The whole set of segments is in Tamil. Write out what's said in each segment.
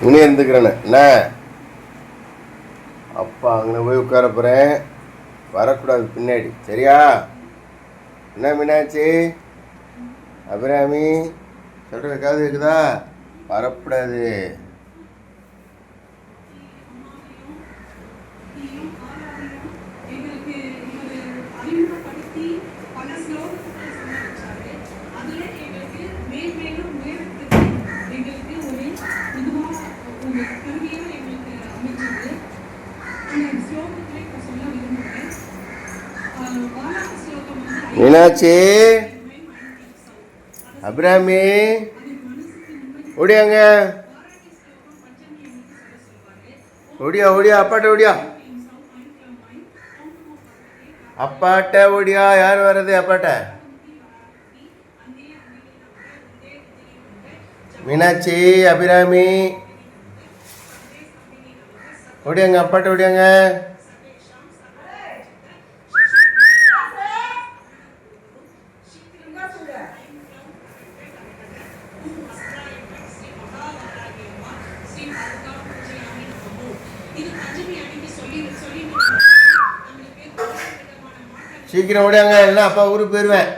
இங்கே இருந்துக்கிறேன்னு என்ன அப்பா அங்கே போய் உட்கார போகிறேன். வரக்கூடாது பின்னாடி, சரியா? என்ன மீனாட்சி அபிராமி சொல்கிற காது இருக்குதா? வரக்கூடாது. மீனாட்சி அபிராமி ஓடியாங்க, ஓடியா ஓடியா, அப்பாட்ட ஓடியா, அப்பாட்ட ஓடியா. யார் வர்றது அப்பாட்ட? மீனாட்சி அபிராமி ஓடியாங்க, அப்பாட்ட ஓடியாங்க. சீக்கிரம் ஓடியாங்க, இல்லைன்னா அப்பா ஊருக்கு போயிடுவேன்.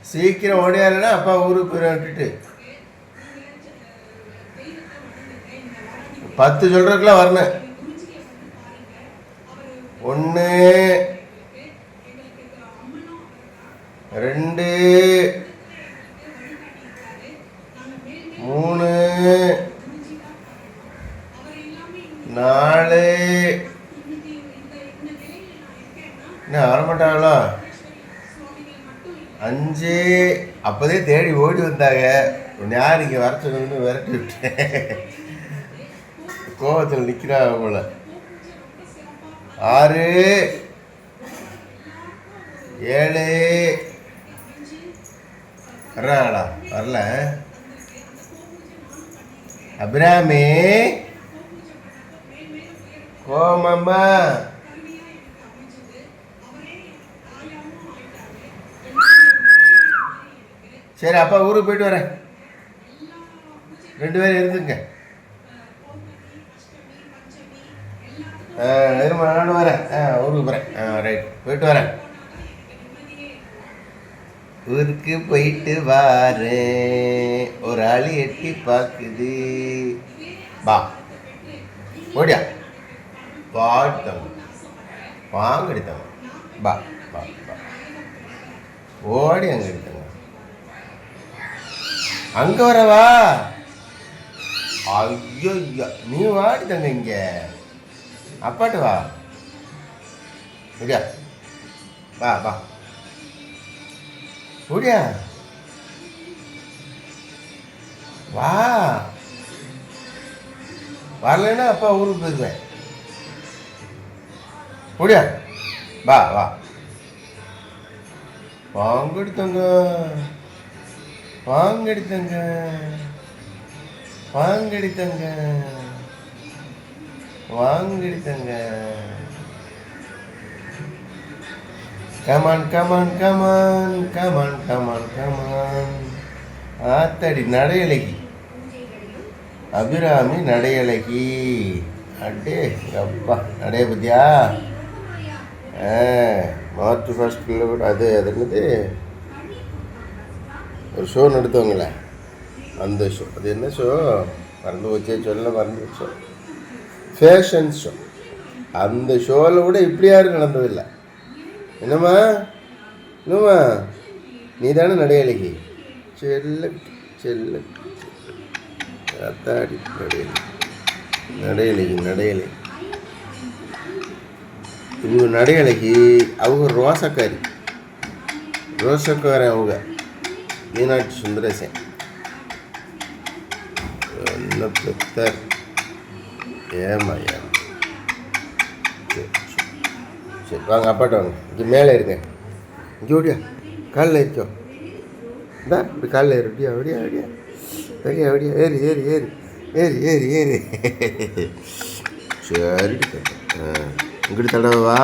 சீக்கிரம் ஓடியாருன்னா அப்பா ஊருக்கு போயிடுவேன். விட்டுட்டு 10 சொல்றதுக்குலாம் வரணும். 1 2 3 4 என்ன வரமாட்டாங்களோ 5. அப்போதே தேடி ஓடி வந்தாங்க. யார் இங்கே வர சொல்லணும்னு விரட்டி விட்டேன். கோபத்தில் நிற்கிறாங்க போல. 6 7 வர்றாங்களா? வரல. அபிராமி கோமம்மா சரி, அப்பா ஊருக்கு போயிட்டு வரேன். 2 பேரும் இருந்துங்க. நானும் வரேன். ஊருக்கு போகிறேன். ரைட், போயிட்டு வரேன். ஊருக்கு போயிட்டு வாரேன், ஒரு ஆளு எட்டி பார்க்குது. பா ஓடியா, பாடுத்தவங்க வாங்க எடுத்தவங்க. பா பா பா ஓடி அங்கே எடுத்தவங்க. அங்கே வரவா? ஐயோ நீ வாடி தங்க. இங்கே அப்பாட்டு வா. ஓடியா, வா வா ஓடியா, வா. வரலைன்னா அப்பா ஊருக்கு போயிடுவேன். ஓடியா, வா வா. வாங்கடித்தங்க, வாங்கடித்தங்க, வாங்கடித்தங்க, வாங்கடித்தங்க. Come on come on come on come on come on come on. ஆத்தடி நடையழகி அபிராமி, நடையழகி. அடே அப்பா, நடைய பத்தியா? மார்ச் ஃபர்ஸ்டில் கூட அது என்னது ஒரு ஷோ நடத்துவாங்களே, அந்த ஷோ. அது என்ன ஷோ மறந்து வச்சே சொல்ல, மறந்து வச்சோம். Fashion show. அந்த ஷோவில் கூட இப்படி யாரும் நடந்ததில்லை. என்னம்மா என்னம்மா, நீ தானே நடையழகி? செல்ல செல்ல அத்தாடி நடையழகி, நடையழகி நடையழகி. இவங்க நடையழகி, அவங்க ரோசக்காரி, ரோசக்காரன் அவங்க. மீனாட்சி சுந்தரேசன் என்ன பெத்தர். ஏமா ஏமா. சரி வாங்க, அப்பாட்ட வாங்க. இங்கே மேலே இருங்க. இங்கே ஓடியா, காலில் இருக்கோ. இந்தா இப்படி காலில் ஏறு. அப்படியா அப்படியா அப்படியா சரியா அப்படியா. ஏறி ஏறி ஏறி ஏறி ஏறி ஏறி. சரி இங்கிட்டு தடவா.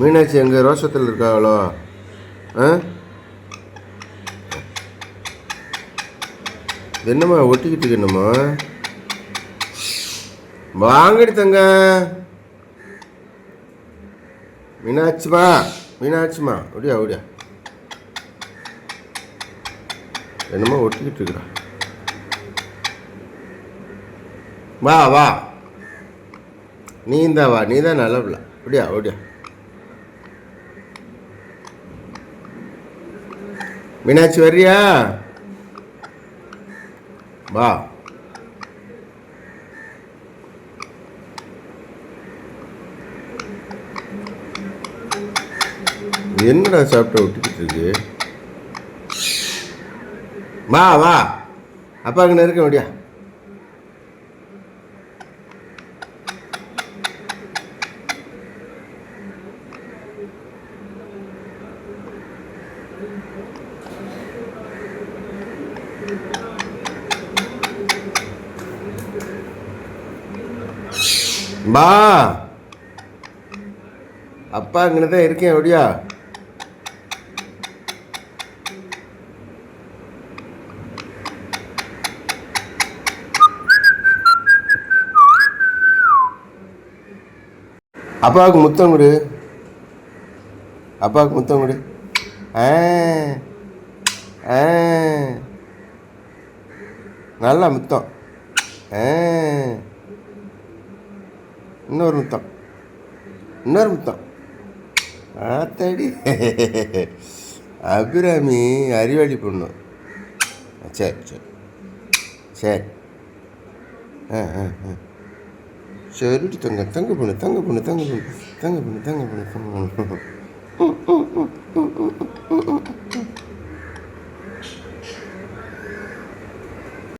மீனாட்சி எங்கே ரோஷத்தில் இருக்காங்களோ? ஆ, என்னம்மா ஒட்டிக்கிட்டு இருக்கு என்னம்மா? வாங்கடி தங்க. மீனாட்சிமா, மீனாட்சிமா, ஒடியா ஒடியா. என்னம்மா ஒட்டிக்கிட்டு இருக்கிறா? வா வா, நீ இந்த வா, நீ தான் நல்ல பிள்ளை. ஒடியா ஒடியா. மீனாட்சி வர்றியா? வா. என்னடா சாப்பிட்ட ஒட்டிக்கிட்டு இருக்கு? வா வா, அப்பா அங்கே இருக்க முடியா? வா, அப்பா அங்கே தான் இருக்கேன். ஒடியா. அப்பாவுக்கு முத்தம் கொடு, அப்பாவுக்கு முத்தம் கொடு. ஆ ஆ, நல்லா முத்தம். ஆ, இன்னொரு முத்தம், இன்னொரு முத்தம். ஆத்தாடி, அபிராமி அறிவாளி பொண்ணு. சரி சரி சரி. ஆ ஆ ஆ, சரிடி தங்க, தங்க பொண்ணு, தங்க பொண்ணு, தங்க பொண்ணு, தங்க பொண்ணு, தங்க பொண்ணு, தங்க பொண்ணு.